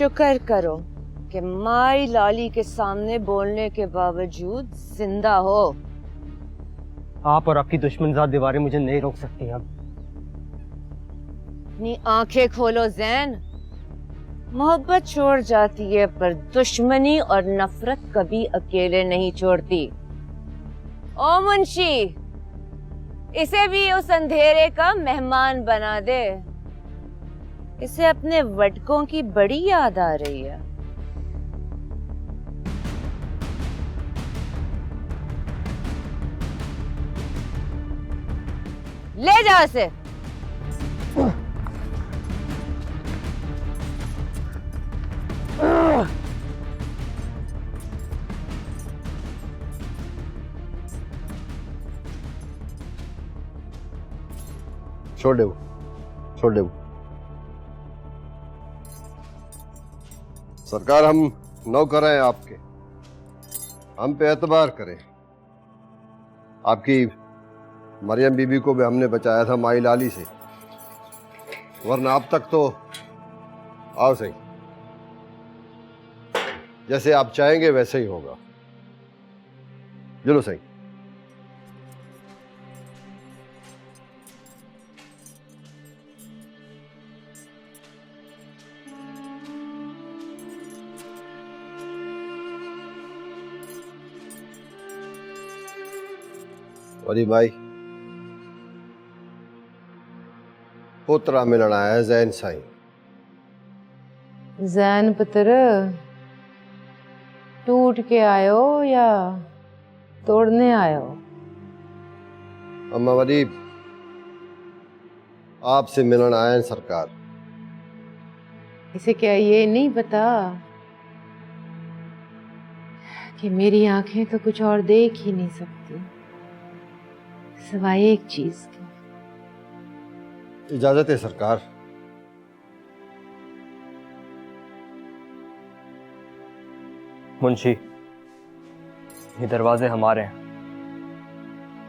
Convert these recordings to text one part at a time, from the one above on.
शुक्र करो कि माई लाली के सामने बोलने के बावजूद जिंदा हो। आप और आपकी दुश्मनज़ाद दीवारें मुझे नहीं रोक सकती। अब अपनी आंखें खोलो जैन। मोहब्बत छोड़ जाती है पर दुश्मनी और नफरत कभी अकेले नहीं छोड़ती। ओ मुंशी, इसे भी उस अंधेरे का मेहमान बना दे। इसे अपने वटकों की बड़ी याद आ रही है। ले जा इसे। छोड़ दे, छोड़ दे। सरकार, हम नौकर हैं आपके, हम पे एतबार करें। आपकी मरियम बीबी को भी हमने बचाया था माई लाली से, वरना अब तक तो। आओ सही, जैसे आप चाहेंगे वैसे ही होगा। चलो सही। वली भाई, पोतरा मिलना है जैन साईं। जैन पुत्र, टूट के आयो या तोड़ने आयो? अम्मा वली, आपसे मिलना आए सरकार। इसे क्या ये नहीं पता कि मेरी आंखें तो कुछ और देख ही नहीं सकती सिवाय एक चीज की? इजाजत है सरकार। मुंशी, ये दरवाजे हमारे हैं,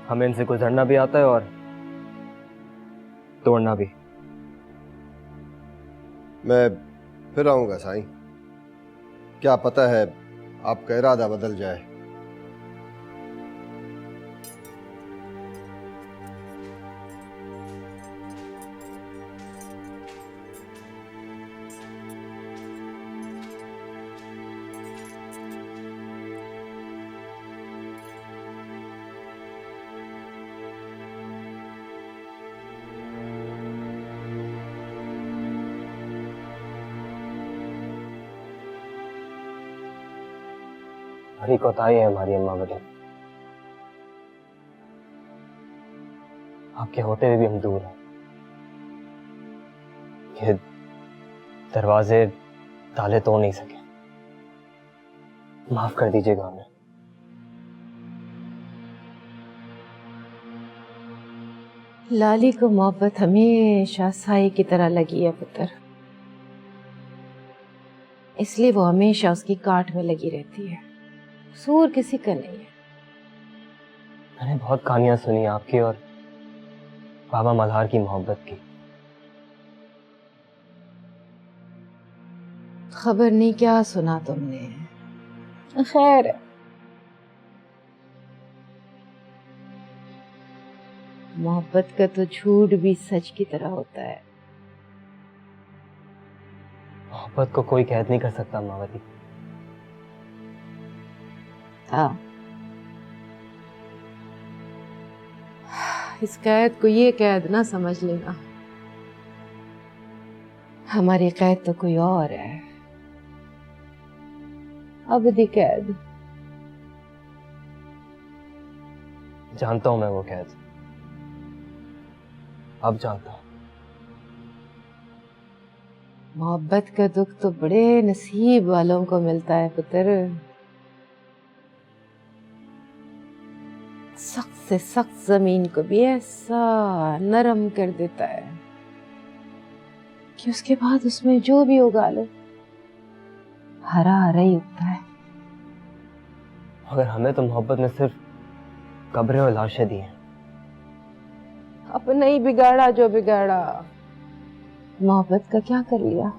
हमें इनसे गुजरना भी आता है और तोड़ना भी। मैं फिर आऊंगा साईं, क्या पता है आपका इरादा बदल जाए। बड़ी कोताही है हमारी अम्मा वली। आपके होते हुए भी हम दूर हैं। ये दरवाजे ताले तोड़ नहीं सके, माफ कर दीजिएगा हमें। लाली को मोहब्बत हमेशा साई की तरह लगी है पुत्र, इसलिए वो हमेशा उसकी काट में लगी रहती है। कसूर किसी का नहीं है। मैंने बहुत कहानियां सुनी आपकी और बाबा मल्हार की मोहब्बत की। खबर नहीं क्या सुना तुमने। खैर, मोहब्बत का तो झूठ भी सच की तरह होता है। मोहब्बत को कोई कैद नहीं कर सकता अम्मावती। हाँ, इस कैद को ये कैद ना समझ लेना, हमारी कैद तो कोई और है। अबदी कैद। जानता हूं मैं वो कैद, अब जानता हूं। मोहब्बत का दुख तो बड़े नसीब वालों को मिलता है पुत्र। सख्त से सख्त जमीन को भी ऐसा नरम कर देता है कि उसके बाद उसमें जो भी उगा लो हरा हरा ही उगता है। मगर हमें तो मोहब्बत ने सिर्फ कब्रें और लाशें दी हैं। अपने ही बिगाड़ा जो बिगाड़ा। मोहब्बत का क्या कर लिया?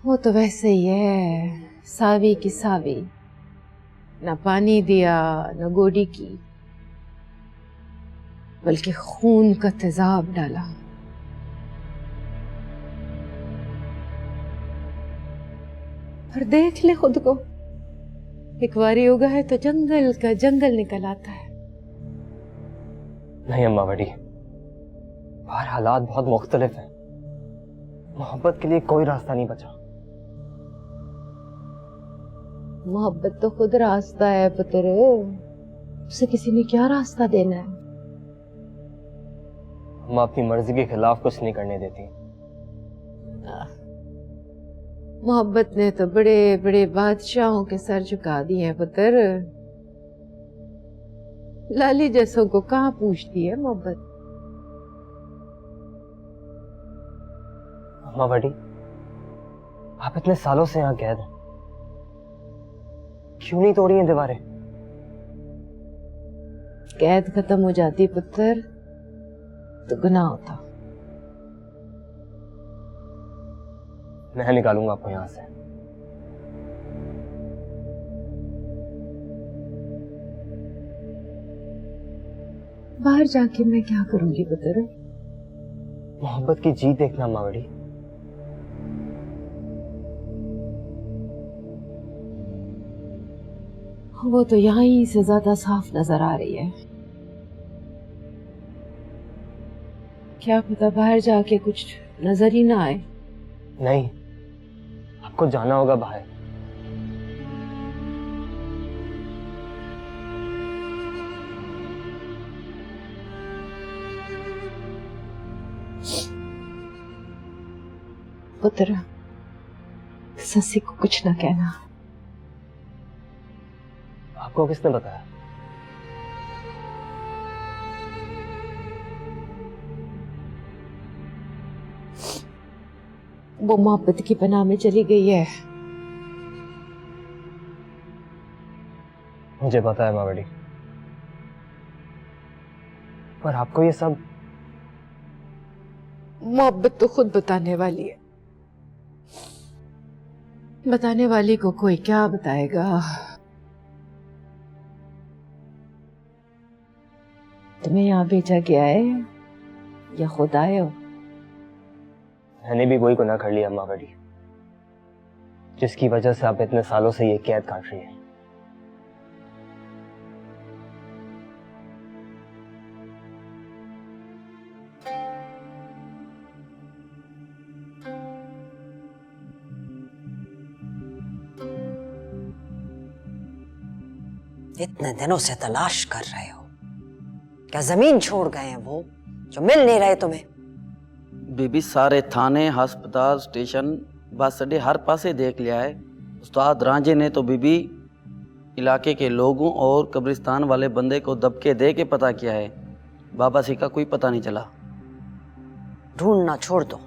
वो तो वैसे ही है, सावी की सावी, न पानी दिया न गोडी की, बल्कि खून का तेजाब डाला। और देख ले खुद को, एक बारी उगा है तो जंगल का जंगल निकल आता है। नहीं अम्मा बड़ी, बाहर हालात बहुत मुख्तलिफ हैं। मोहब्बत के लिए कोई रास्ता नहीं बचा। मोहब्बत तो खुद रास्ता है पुत्र, उसे किसी ने क्या रास्ता देना है। हम अपनी मर्जी के खिलाफ कुछ नहीं करने देती। मोहब्बत ने तो बड़े बड़े बादशाहों के सर झुका दिए हैं पुत्र। लाली जैसों को कहाँ पूछती है मोहब्बत। अम्मा बड़ी, आप इतने सालों से यहाँ कैद हैं, क्यों नहीं तोड़ी हैं दीवारें? कैद खत्म हो जाती पुत्र तो गुनाह होता। मैं निकालूंगा आपको यहाँ से। बाहर जाके मैं क्या करूंगी पुत्र? मोहब्बत की जीत देखना अम्मा बड़ी। वो तो यहाँ ही से ज्यादा साफ नजर आ रही है। क्या पता बाहर जाके कुछ नजर ही ना आए। नहीं, आपको जाना होगा बाहर। पुत्र, ससी को कुछ ना कहना। आपको किसने बताया? वो मोहब्बत की पनाह में चली गई है। मुझे पता है माँ बड़ी, पर आपको ये सब मोहब्बत तो खुद बताने वाली है। बताने वाली को कोई क्या बताएगा। तुम्हें यहाँ भेजा गया है या खुद आए हो? मैंने भी वही गुनाह कर लिया अम्मा बड़ी, जिसकी वजह से आप इतने सालों से ये कैद काट रही हैं। इतने दिनों से तलाश कर रहे हो, क्या जमीन छोड़ गए हैं वो जो मिल नहीं रहे तुम्हें? बीबी सारे थाने, हस्पताल, स्टेशन, बस अड्डे हर पासे देख लिया है। उस्ताद रांझे ने तो बीबी इलाके के लोगों और कब्रिस्तान वाले बंदे को दबके दे के पता किया है। बाबा सिंह का कोई पता नहीं चला। ढूंढना छोड़ दो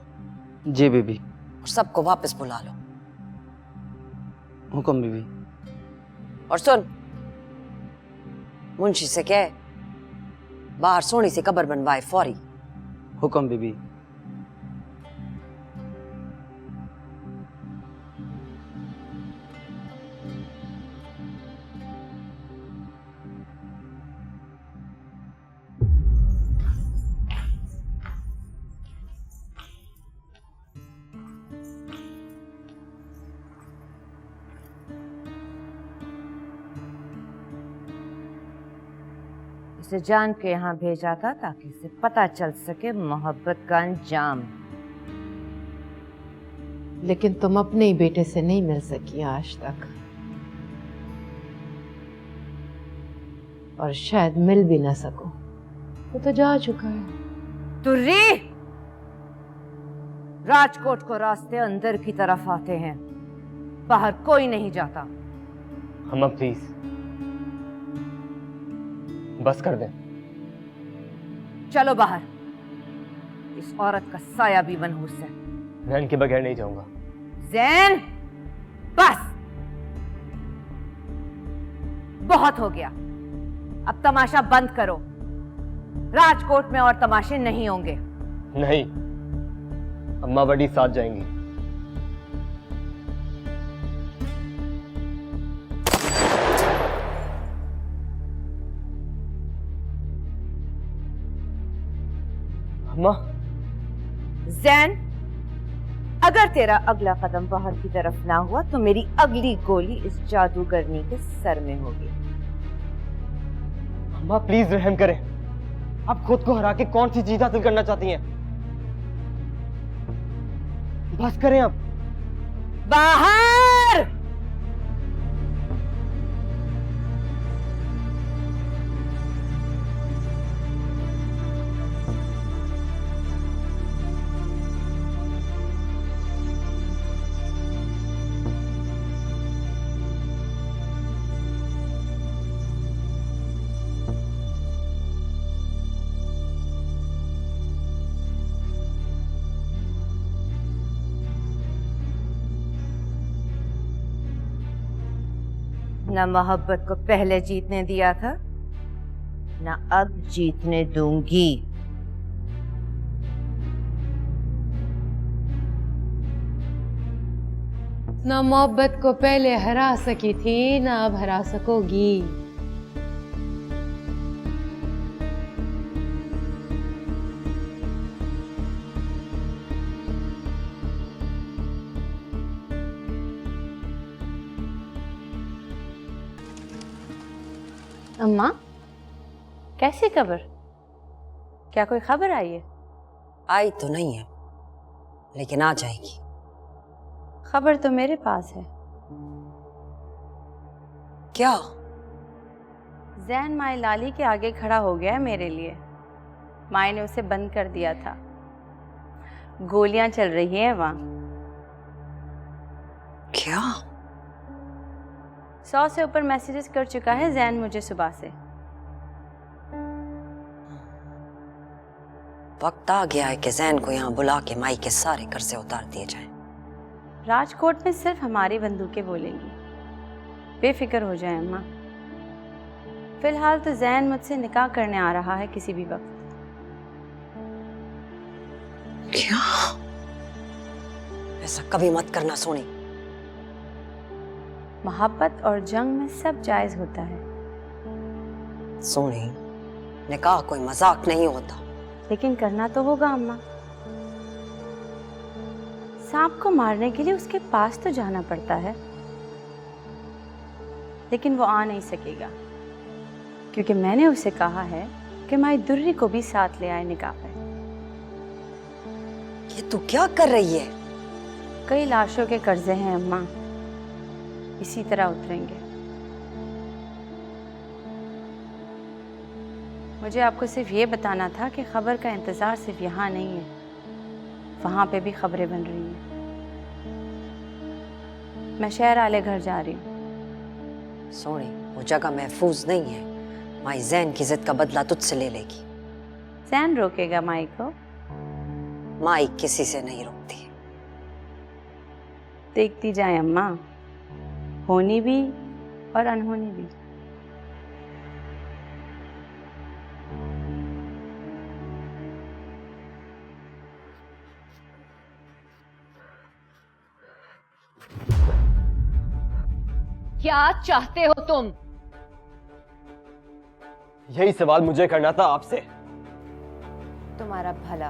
जी बीबी। और सबको वापस बुला लो। हुक्म बीबी। और सुन, मुंशी से कह बाहर सोनी से कब्र बनवाए फौरी। हुक्म बीबी। इसे जान के यहाँ भेजा था ताकि इसे पता चल सके मोहब्बत का अंजाम। लेकिन तुम अपने ही बेटे से नहीं मिल सकी आज तक, और शायद मिल भी ना सको। वो तो जा चुका है। तुर्री, राजकोट को रास्ते अंदर की तरफ आते हैं, बाहर कोई नहीं जाता। अम्मा प्लीज बस कर दें। चलो बाहर, इस औरत का साया भी मनहूस है। मैं इनके बगैर नहीं जाऊंगा। जैन, बस बहुत हो गया, अब तमाशा बंद करो। राजकोट में और तमाशे नहीं होंगे। नहीं, अम्मा बड़ी साथ जाएंगी। अम्मा, जैन, अगर तेरा अगला कदम बाहर की तरफ ना हुआ तो मेरी अगली गोली इस जादूगरनी के सर में होगी। अम्मा प्लीज रहम करें। आप खुद को हरा के कौन सी चीज हासिल करना चाहती हैं? बस करें अब। बाहर! ना मोहब्बत को पहले जीतने दिया था, ना अब जीतने दूंगी। ना मोहब्बत को पहले हरा सकी थी, ना अब हरा सकोगी। अम्मा, कैसी खबर? क्या कोई खबर आई है? आई तो नहीं है, लेकिन आ जाएगी। खबर तो मेरे पास है। क्या? जैन माई लाली के आगे खड़ा हो गया है मेरे लिए। माई ने उसे बंद कर दिया था। गोलियां चल रही हैं वहां। क्या? 100 से ऊपर मैसेजेस कर चुका है जैन मुझे सुबह से। वक्त आ गया है कि जैन को यहाँ बुला के माई के सारे कर्जे उतार दिए जाएं। राजकोट में सिर्फ हमारी बंदूकें बोलेंगी। बेफिक्र हो जाए अम्मा। फिलहाल तो जैन मुझसे निकाह करने आ रहा है किसी भी वक्त। क्या? ऐसा कभी मत करना सोनी। मोहब्बत और जंग में सब जायज होता है। सोनी, निकाह कोई मजाक नहीं होता। लेकिन करना तो होगा अम्मा। सांप को मारने के लिए उसके पास तो जाना पड़ता है, लेकिन वो आ नहीं सकेगा क्योंकि मैंने उसे कहा है कि माई दुर्री को भी साथ ले आए निकाह पे। ये तू क्या कर रही है? कई लाशों के कर्जे हैं अम्मा, इसी तरह उतरेंगे। मुझे आपको सिर्फ ये बताना था कि खबर का इंतज़ार सिर्फ यहाँ नहीं है, वहाँ पे भी खबरें बन रही हैं। मैं शहर आले घर जा रही हूँ। सोनी, वो जगह महफूज नहीं है। माई जैन की जिद का बदला तुझसे ले लेगी। जैन रोकेगा माई को? माई किसी से नहीं रोकती। देखती जाए अम्मा, होनी भी और अनहोनी भी। क्या चाहते हो तुम? यही सवाल मुझे करना था आपसे। तुम्हारा भला।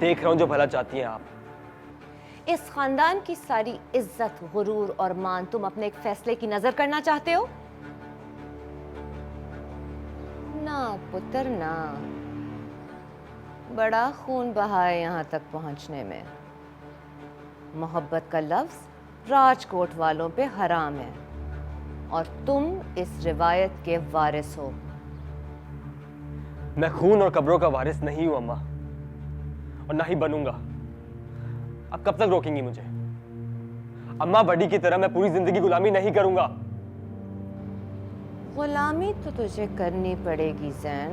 देख रहा हूं जो भला चाहती हैं आप। इस खानदान की सारी इज्जत, गुरूर और मान तुम अपने एक फैसले की नजर करना चाहते हो? ना पुत्र ना। बड़ा खून बहा है यहां तक पहुंचने में। मोहब्बत का लफ्ज राजकोट वालों पे हराम है और तुम इस रिवायत के वारिस हो। मैं खून और कब्रों का वारिस नहीं हूं अम्मा, और ना ही बनूंगा। अब कब तक रोकेंगी मुझे? अम्मा, बड़ी की तरह मैं पूरी जिंदगी गुलामी नहीं करूंगा। गुलामी तो तुझे करनी पड़ेगी जैन,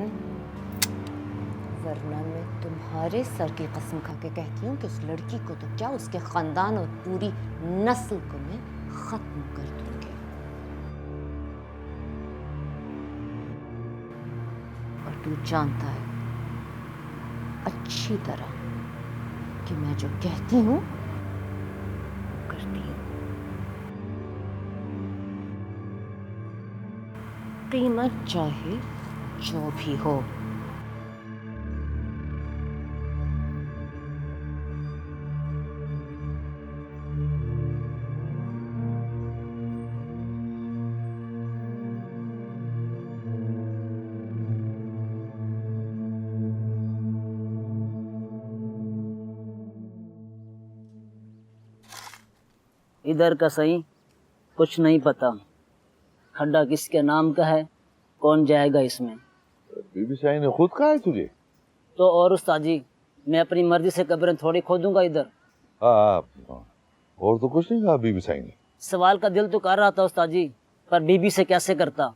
वरना मैं तुम्हारे सर की कसम खा के कहती हूँ कि उस लड़की को तो क्या, उसके खानदान और पूरी नस्ल को मैं खत्म कर दूंगी। और तू जानता है अच्छी तरह कि मैं जो कहती हूँ करती हूँ। कीमत चाहे जो भी हो। इधर का सही कुछ नहीं पता। खड्डा किसके नाम का है, कौन जाएगा इसमें? बीबी साईं ने खुद कहा है तुझे? तो और उस्ताद जी, मैं अपनी मर्जी से कब्रें थोड़ी खोदूंगा इधर। हाँ, और तो कुछ नहीं कहा बीबी साईं ने। सवाल का दिल तो कर रहा था उस्ताद जी, पर बीबी से कैसे करता।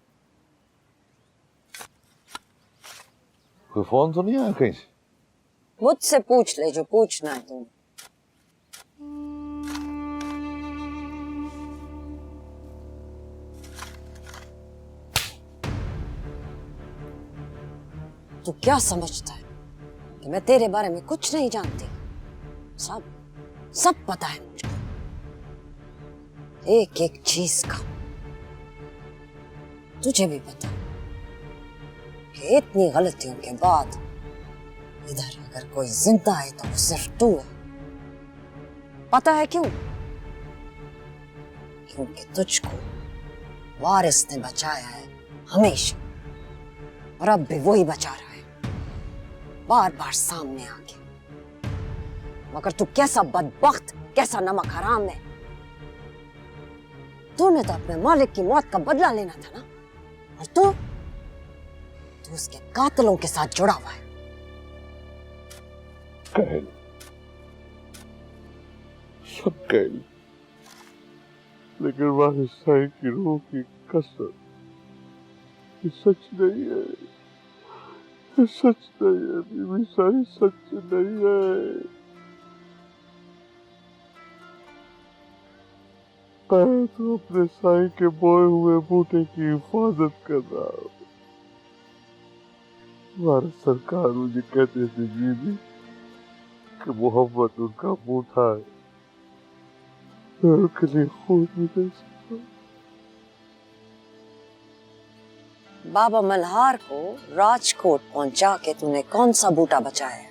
कोई फोन तो नहीं आया कहीं से? मुझसे पूछ ले जो पूछना है तुम। तू क्या समझता है कि मैं तेरे बारे में कुछ नहीं जानती? सब पता है मुझको, एक एक चीज का। तुझे भी पता कि इतनी गलतियों के बाद इधर अगर कोई जिंदा है तो वो सिर्फ तू है। पता है क्यों? क्योंकि तुझको वारिस ने बचाया है हमेशा, और अब भी वही बचा रहा है, बार बार सामने आके। मगर तू कैसा बदबख्त, कैसा नमक हराम है। तूने तो अपने मालिक की मौत का बदला लेना था ना, और तू उसके कातिलों के साथ जुड़ा हुआ है। कह लो, सब कह लो, लेकिन वारिस साईं की रूह की कसम, ये सच नहीं है, ये सच नहीं है बीबी साईं, सच नहीं है। मैं तो अपने साईं के बोए हुए बूटे की हिफाजत कर रहा हूँ। हमारे सरकार मुझे कहते थे बीबी कि मोहब्बत उनका बूटा है, मैं उनके लिए खून भी दे सकता। बाबा मल्हार को राजकोट पहुंचा के तूने कौन सा बूटा बचाया है?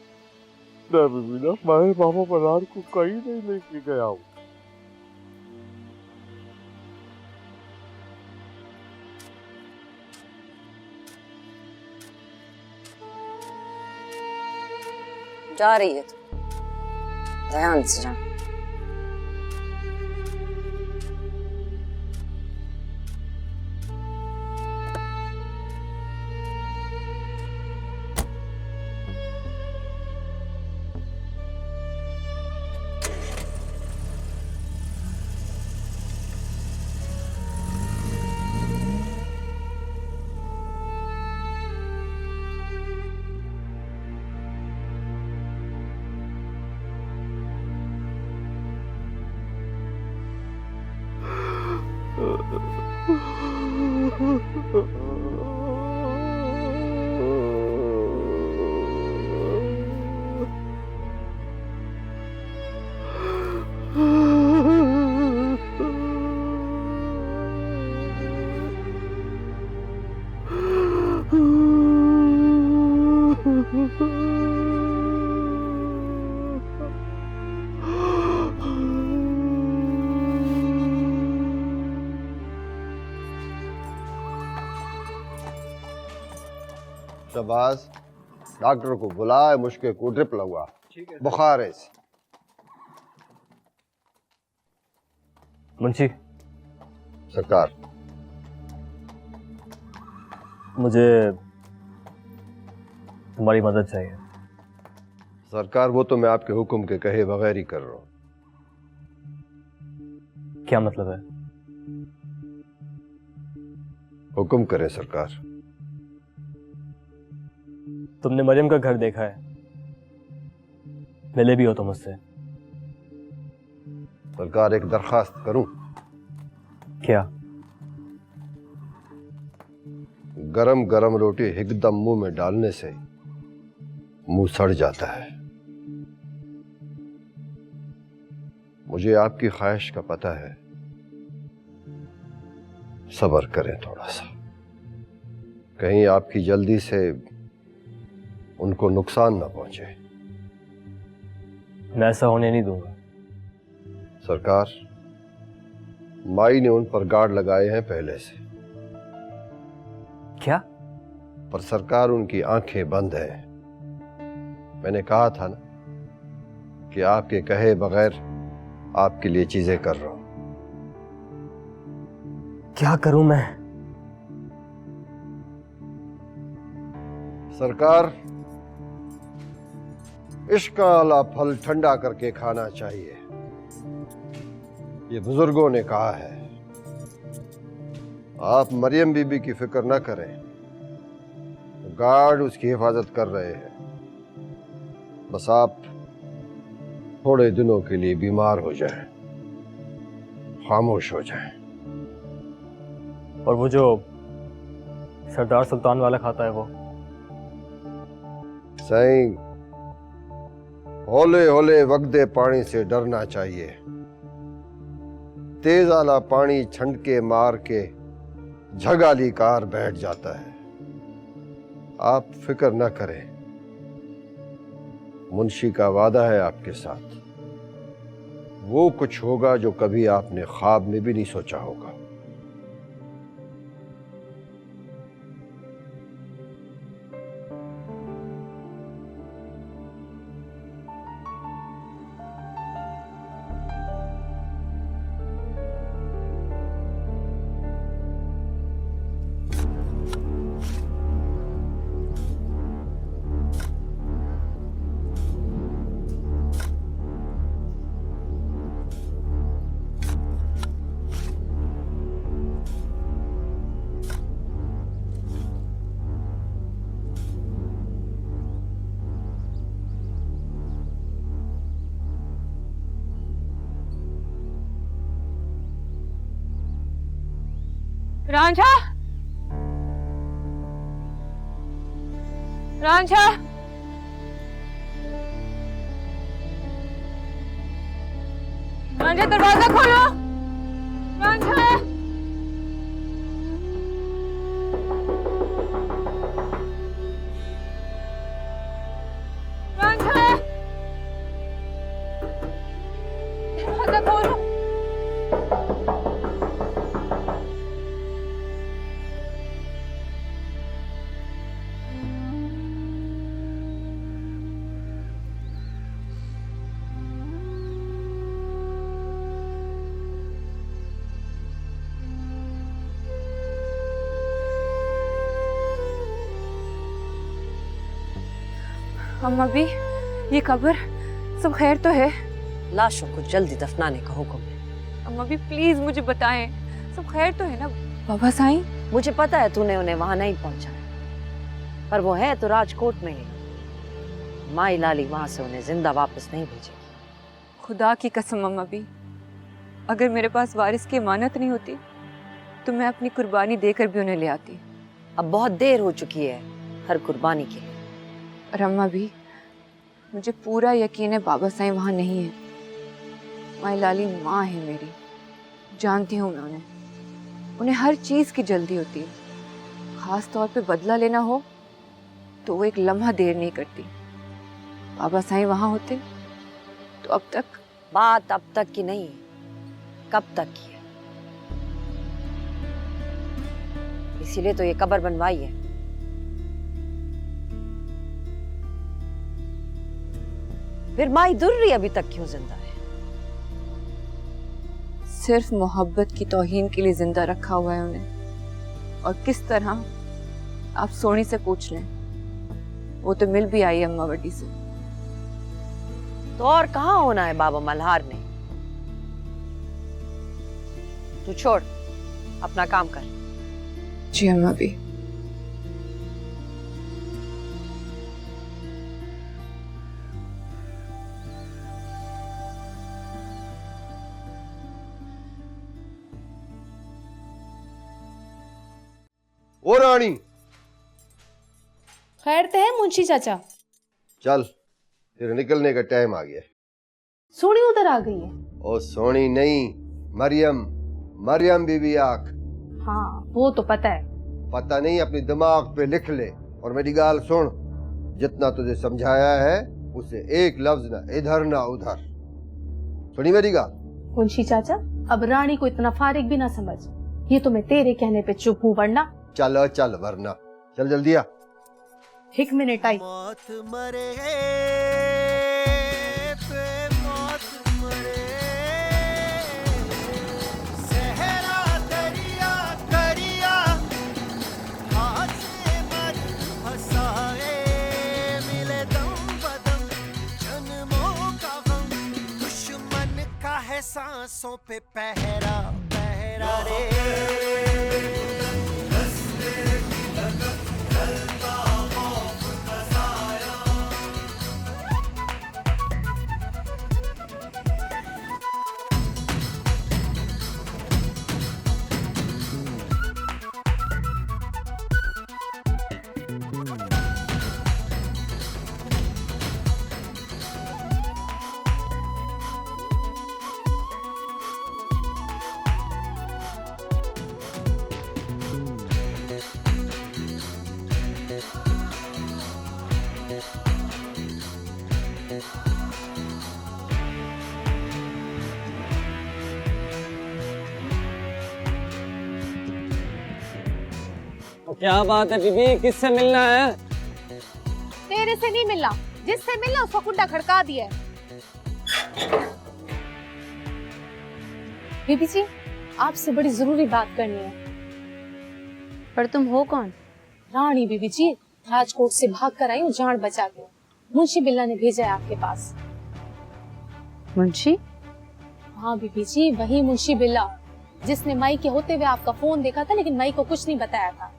ना बीबी ना, मैं बाबा मल्हार को कहीं नहीं लेके गया हूँ। जा रही है तू, ध्यान से जा। शबाज, डॉक्टर को बुलाए, मुश्किल को ड्रिप लगवा, बुखार है इसे। मुंशी सरकार, मुझे तुम्हारी मदद चाहिए। सरकार वो तो मैं आपके हुक्म के कहे बगैर ही कर रहा हूं। क्या मतलब है? हुक्म करें सरकार। तुमने मरियम का घर देखा है, मिले भी हो तुम उससे। सरकार, एक दरखास्त करूं? क्या? गरम गरम रोटी एकदम मुंह में डालने से मुंह सड़ जाता है। मुझे आपकी ख्वाहिश का पता है, सब्र करें थोड़ा सा, कहीं आपकी जल्दी से उनको नुकसान ना पहुंचे। मैं ऐसा होने नहीं दूंगा। सरकार, माई ने उन पर गार्ड लगाए हैं पहले से। क्या? पर सरकार, उनकी आंखें बंद हैं। मैंने कहा था ना कि आपके कहे बगैर आपके लिए चीजें कर रहा हूं। क्या करूं मैं? सरकार, इश्क वाला फल ठंडा करके खाना चाहिए, ये बुजुर्गों ने कहा है। आप मरियम बीबी की फिक्र न करें, गार्ड उसकी हिफाजत कर रहे हैं। बस आप थोड़े दिनों के लिए बीमार हो जाएं, खामोश हो जाएं। और वो जो सरदार सुल्तान वाला खाता है वो? सही, होले होले वगदे पानी से डरना चाहिए। तेज आला पानी छंटके मार के झगाली कार बैठ जाता है। आप फिक्र न करें, मुंशी का वादा है आपके साथ, वो कुछ होगा जो कभी आपने ख्वाब में भी नहीं सोचा होगा। रांझा, रांझा, रांझा दरवाजा खोलो। रांझा, रांझा, दरवाजा खोलो। अम्मा भी, ये कब्र सब खैर तो है? लाशों को जल्दी दफनाने का हुक्म है। अम्मा भी प्लीज मुझे बताएं, सब खैर तो है ना? बाबा साईं, मुझे पता है तूने उन्हें वहां नहीं पहुंचाया, पर वो है तो राजकोट में ही। माई लाली वहां से उन्हें जिंदा वापस नहीं भेजेगी। खुदा की कसम अम्मा भी, अगर मेरे पास वारिस की अमानत नहीं होती तो मैं अपनी कुर्बानी देकर भी उन्हें ले आती। अब बहुत देर हो चुकी है हर कुर्बानी के लिए। और अम्मा भी, मुझे पूरा यकीन है बाबा साईं वहां नहीं है। माई लाली माँ है मेरी, जानती हूँ मैं उन्हें हर चीज की जल्दी होती है। खास तौर पे बदला लेना हो तो वो एक लम्हा देर नहीं करती। बाबा साईं वहां होते तो अब तक। बात अब तक की नहीं है, कब तक की है। इसीलिए तो ये कब्र बनवाई है। फिर माई दुर्री अभी तक क्यों जिंदा है? सिर्फ मोहब्बत की तौहीन के लिए जिंदा रखा हुआ है उन्हें। और किस तरह, आप सोनी से पूछ लें, वो तो मिल भी आई अम्मा बड़ी से। तो और कहाँ होना है बाबा मल्हार ने? तू छोड़, अपना काम कर। जी अम्मा भी। ओ रानी, खैर तो है मुंशी चाचा? चल, तेरे निकलने का टाइम आ गया। सोनी उधर आ गई है? ओ सोनी नहीं, मरियम, मरियम बीबी आख। हाँ वो तो पता है। पता नहीं, अपनी दिमाग पे लिख ले। और मेरी गाल सुन, जितना तुझे समझाया है उसे एक लफ्ज ना इधर ना उधर। सुनी मेरी गाल? मुंशी चाचा, अब रानी को इतना फारिग भी ना समझ। ये तो मैं तेरे कहने पे चुप हूँ, वरना। चल चल, वरना चल जल्दी आ। 1 मिनट आई। मौत मरे पे मौत मरे, सहरा दरिया सांसों पे पहरा पहरा रे। क्या बात है बीबी, किससे मिलना है? तेरे से नहीं मिलना, जिससे मिलना उसका कुंडा खड़का दिया है। बीबी जी, आपसे बड़ी जरूरी बात करनी है। पर तुम हो कौन? रानी बीबी जी, राजकोट से भाग कर आई हूँ जान बचा के। मुंशी बिल्ला ने भेजा है आपके पास। मुंशी? हाँ बीबी जी, वही मुंशी बिल्ला जिसने मई के होते हुए आपका फोन देखा था, लेकिन मई को कुछ नहीं बताया था।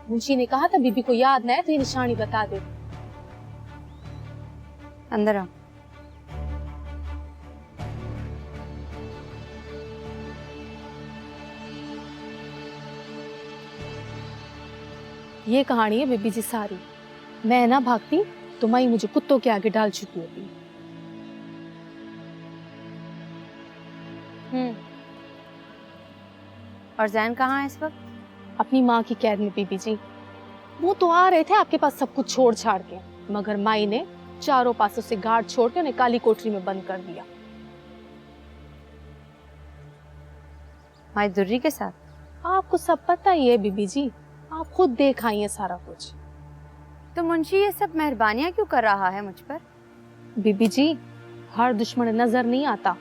मुंशी ने कहा था बीबी को याद न है तो ये निशानी बता दे। अंदर आओ। ये कहानी है बीबी जी सारी। मैं ना भागती तो मई मुझे कुत्तों के आगे डाल चुकी होती। और जैन कहाँ है इस वक्त? अपनी माँ की कैद में बीबी जी। वो तो आ रहे थे आपके पास सब कुछ छोड़ छाड़ के, मगर माई ने चारों पासों से गार्ड छोड़ के उन्हें काली कोठरी में बंद कर दिया। माई दुर्री के साथ? आपको सब पता ही है बीबी जी, आप खुद देख आई हैं सारा कुछ। तो मुंशी ये सब मेहरबानियां क्यों कर रहा है मुझ पर? बीबी जी, हर दुश्मन नजर नहीं आता।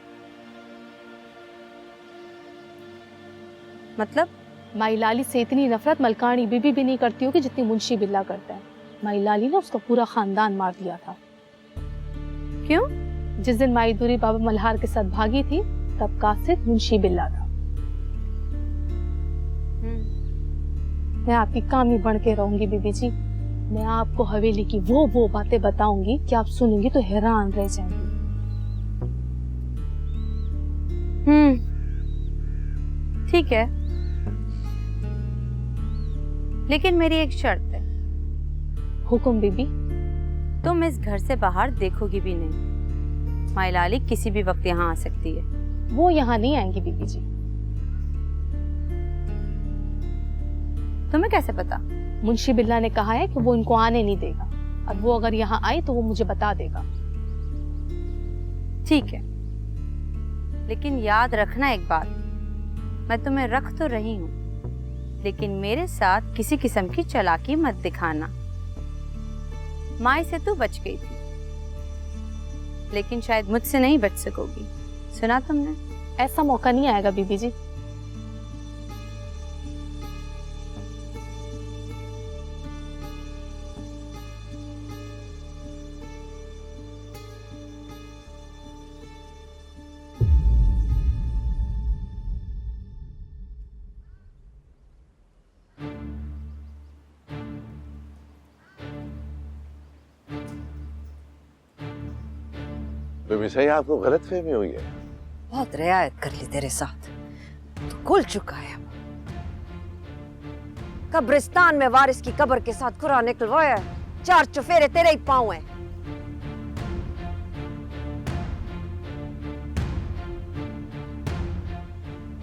मतलब? माई लाली से इतनी नफरत मलकानी बीबी भी नहीं करती होगी जितनी मुंशी बिल्ला करता है। माई लाली ने उसका पूरा खानदान मार दिया था। क्यों? जिस दिन माई दूरी बाबा मल्हार के साथ भागी थी, तब कासिद मुंशी बिल्ला था। मैं आपकी कामी बन के रहूंगी बीबी जी। मैं आपको हवेली की वो बातें बताऊंगी कि आप सुनेंगी तो हैरान रह जाएंगी। ठीक है, लेकिन मेरी एक शर्त है। हुक्म बीबी। तुम इस घर से बाहर देखोगी भी नहीं। माई लाली किसी भी वक्त यहाँ आ सकती है। वो यहाँ नहीं आएंगी बीबी जी। तुम्हें कैसे पता? मुंशी बिल्ला ने कहा है कि वो इनको आने नहीं देगा। अब वो अगर यहाँ आई तो वो मुझे बता देगा। ठीक है, लेकिन याद रखना एक बात, मैं तुम्हें रख तो रही हूँ, लेकिन मेरे साथ किसी किस्म की चालाकी मत दिखाना। माई से तू बच गई थी, लेकिन शायद मुझसे नहीं बच सकोगी। सुना तुमने? ऐसा मौका नहीं आएगा बीबी जी। बेबी सही आपको गलत फहमी हुई है। बहुत रियायत कर ली तेरे साथ, तो खुल चुका है। कब्रिस्तान में वारिस की कब्र के साथ खुरा निकलवाया, 4 चुफेरे तेरे ही पांव हैं।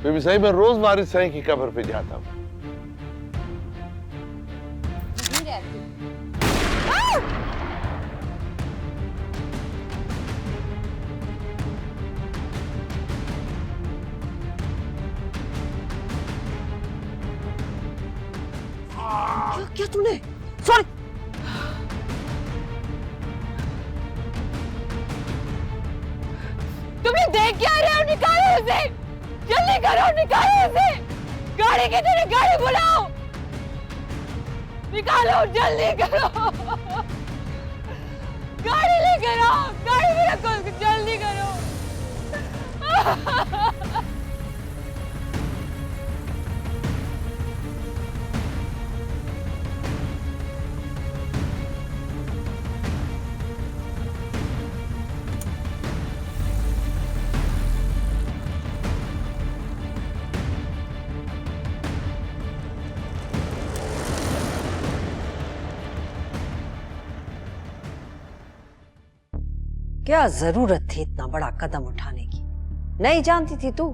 बेबी सही मैं रोज वारिस सही की कब्र पे जाता हूँ। क्या तूने? सॉरी। तुमने देख क्या रहे हो? निकालो उसे, जल्दी करो, निकालो उसे। गाड़ी की तरह गाड़ी बुलाओ, निकालो, जल्दी करो। गाड़ी लेकर आओ, गाड़ी में रखो उसको, जल्दी करो। क्या जरूरत थी इतना बड़ा कदम उठाने की? नहीं जानती थी तू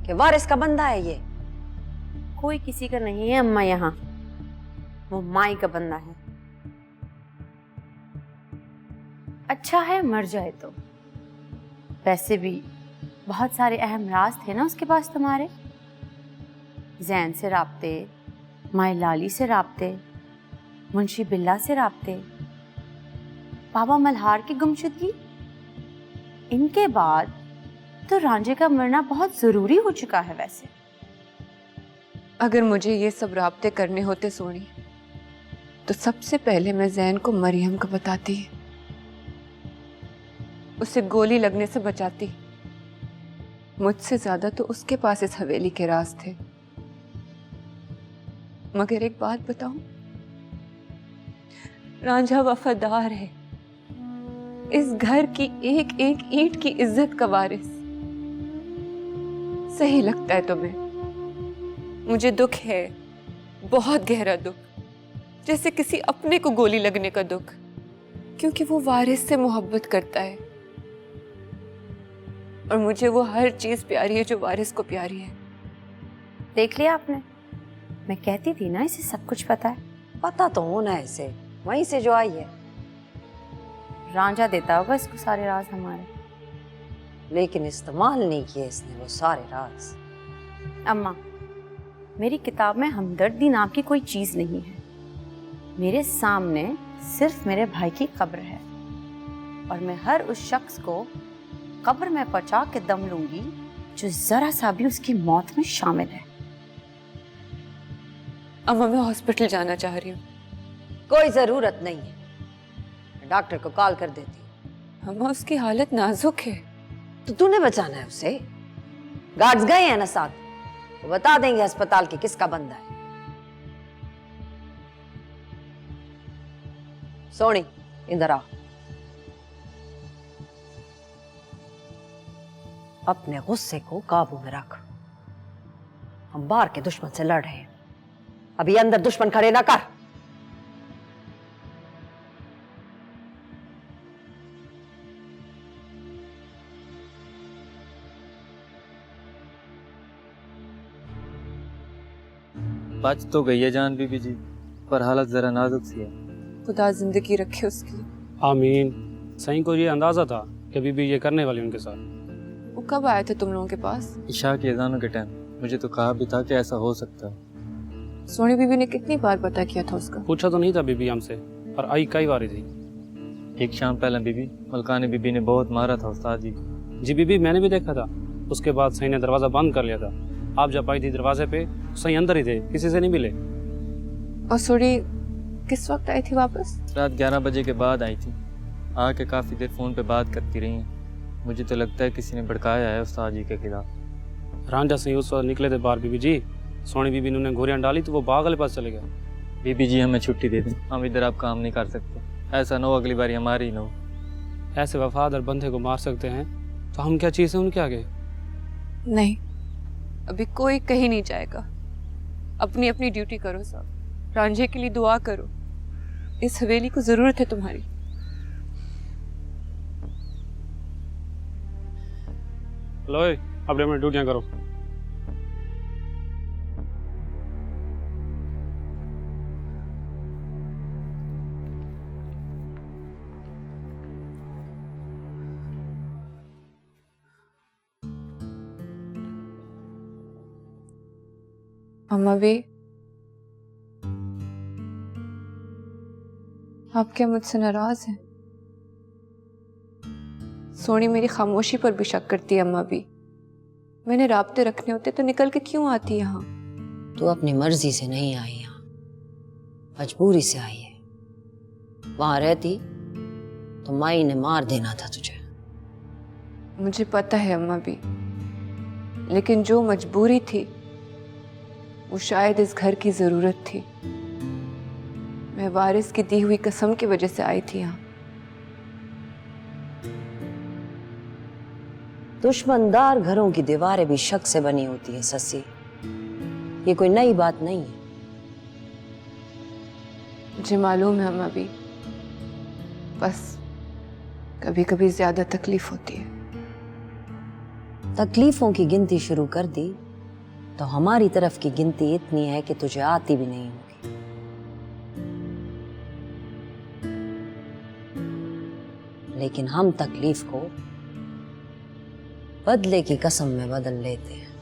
कि वारिस का बंदा है ये? कोई किसी का नहीं है अम्मा, यहाँ वो माई का बंदा है। अच्छा है मर जाए तो। वैसे भी बहुत सारे अहम राज थे ना उसके पास तुम्हारे। जैन से राब्ते, माई लाली से राब्ते, मुंशी बिल्ला से राब्ते, बाबा मल्हार की गुमशुदगी। इनके बाद तो रांझे का मरना बहुत जरूरी हो चुका है। वैसे अगर मुझे ये सब राब्ते करने होते सोनी, तो सबसे पहले मैं जैन को मरियम को बताती, उसे गोली लगने से बचाती। मुझसे ज्यादा तो उसके पास इस हवेली के राज थे। मगर एक बात बताऊं, रांझा वफादार है, इस घर की एक एक ईंट की इज्जत का वारिस। सही लगता है तुम्हें? मुझे दुख है, बहुत गहरा दुख, जैसे किसी अपने को गोली लगने का दुख, क्योंकि वो वारिस से मोहब्बत करता है और मुझे वो हर चीज प्यारी है जो वारिस को प्यारी है। देख लिया आपने, मैं कहती थी ना इसे सब कुछ पता है। पता तो होना है इसे, वहीं से जो आई है। रांझा देता होगा इसको सारे राज हमारे, लेकिन इस्तेमाल नहीं किए इसने वो सारे राज। अम्मा, मेरी किताब में हमदर्दी नाम की कोई चीज नहीं है। मेरे सामने सिर्फ मेरे भाई की कब्र है और मैं हर उस शख्स को कब्र में पहुंचा के दम लूंगी जो जरा सा भी उसकी मौत में शामिल है। अम्मा, मैं हॉस्पिटल जाना चाह रही हूँ। कोई जरूरत नहीं है, मैं डॉक्टर को कॉल कर देती। अम्मा, उसकी हालत नाजुक है। तो तूने बचाना है उसे। गार्ड्स गए हैं ना साथ, वो बता देंगे अस्पताल की किसका बंदा है। सोनी, इधर आ। अपने गुस्से को काबू में रख। हम बाहर के दुश्मन से लड़ रहे हैं, अभी अंदर दुश्मन खड़े ना कर। बच तो गई है जान बीबी जी, पर हालत जरा नाजुक सी है। खुदा जिंदगी रखे उसकी। आमीन। सही को ये अंदाजा था कि बीबी ये करने वाली उनके साथ। वो कब आए थे तुम लोगों के पास? ईशा की अजानों के टाइम। मुझे तो कहा भी था कि ऐसा हो सकता है। सोनी बीबी ने कितनी बार पता किया था उसका? पूछा तो नहीं था बीबी हमसे, पर आई कई बार थी। एक शाम पहले बीबी मलकानी बीबी ने बहुत मारा था उस्ताद जी को। जी बीबी, मैंने भी देखा था। उसके बाद सही ने दरवाजा बंद कर लिया था। आप जब आई थी दरवाजे पे, सही अंदर ही थे, किसी से नहीं मिले। और सोनी किस वक्त आई थी वापस? रात 11 बजे के बाद आई थी। आके काफी देर फोन पे बात करती रही हैं। मुझे तो लगता है किसी ने भड़काया है उस्ताद जी के खिलाफ। रांझा सही उस वक्त निकले थे बाहर बीबी जी। सोनी बीबी ने उन्हें गोरियां डाली तो वो बाग वाले पास चले गए। बीबी जी, हमें छुट्टी दे दें, हम इधर आप काम नहीं कर सकते। ऐसा न हो अगली बारी हमारी न हो। ऐसे वफादार बंदे को मार सकते हैं तो हम क्या चीज़ है उनके आगे? नहीं, अभी कोई कहीं नहीं जाएगा। अपनी अपनी ड्यूटी करो सब। रांझे के लिए दुआ करो, इस हवेली को जरूरत है तुम्हारी। लो, अब अपनी ड्यूटियां करो। अम्मा भी, आप क्या मुझसे नाराज हैं? सोनी मेरी खामोशी पर भी शक करती है। अम्मा भी, मैंने राब्ते रखने होते तो निकल के क्यों आती यहाँ? तू अपनी मर्जी से नहीं आई यहाँ, मजबूरी से आई है। वहां रहती तो माई ने मार देना था तुझे। मुझे पता है अम्मा भी, लेकिन जो मजबूरी थी वो शायद इस घर की जरूरत थी। मैं वारिस की दी हुई कसम की वजह से आई थी यहाँ। दुश्मनदार घरों की दीवारें भी शक से बनी होती है ससी, ये कोई नई बात नहीं है। मुझे मालूम है अम्मा भी, बस कभी कभी ज्यादा तकलीफ होती है। तकलीफों की गिनती शुरू कर दी तो हमारी तरफ की गिनती इतनी है कि तुझे आती भी नहीं होगी। लेकिन हम तकलीफ को बदले की कसम में बदल लेते हैं।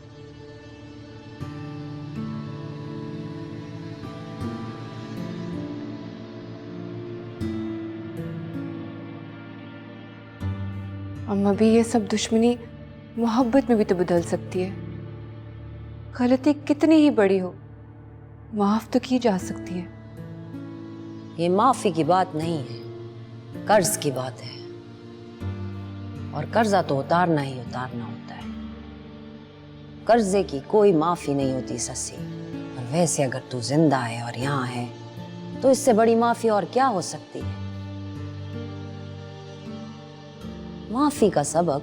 अम्मा भी ये सब दुश्मनी मोहब्बत में भी तो बदल सकती है। गलती कितनी ही बड़ी हो, माफ तो की जा सकती है। ये माफी की बात नहीं है, कर्ज की बात है। और कर्जा तो उतारना ही उतारना होता है। कर्जे की कोई माफी नहीं होती ससी। और वैसे अगर तू जिंदा है और यहाँ है तो इससे बड़ी माफी और क्या हो सकती है। माफी का सबक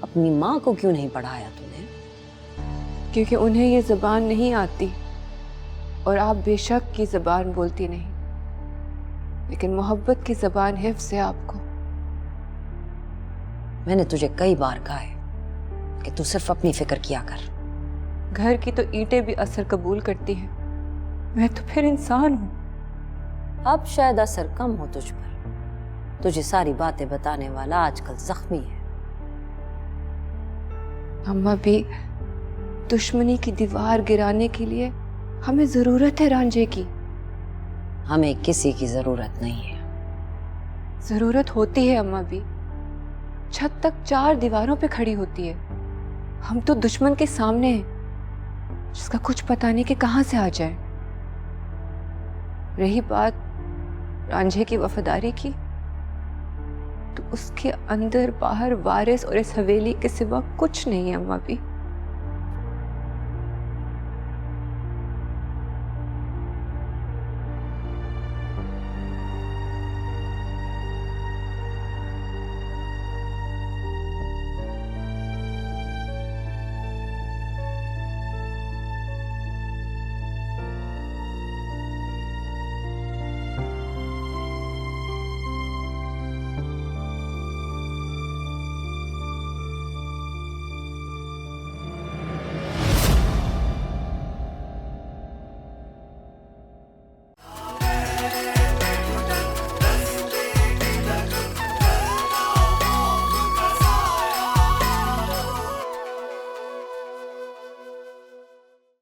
अपनी माँ को क्यों नहीं पढ़ाया तूने? क्योंकि उन्हें ये जबान नहीं आती और आप बेशक की जबान बोलती नहीं, लेकिन मोहब्बत की जबान हिफ्ज़ है आपको। मैंने तुझे कई बार कहा है कि तू सिर्फ अपनी फिक्र किया कर। घर की तो ईंटें भी असर कबूल करती हैं। मैं तो फिर इंसान हूं। अब शायद असर कम हो तुझ पर। तुझे सारी बातें बताने वाला आजकल जख्मी है। अम्मा भी, दुश्मनी की दीवार गिराने के लिए हमें जरूरत है रांझे की। हमें किसी की जरूरत नहीं है। जरूरत होती है अम्मा भी। छत तक 4 दीवारों पे खड़ी होती है। हम तो दुश्मन के सामने हैं, जिसका कुछ पता नहीं कि कहां से आ जाए। रही बात रांझे की वफादारी की, तो उसके अंदर बाहर वारिस और इस हवेली के सिवा कुछ नहीं है अम्मा भी।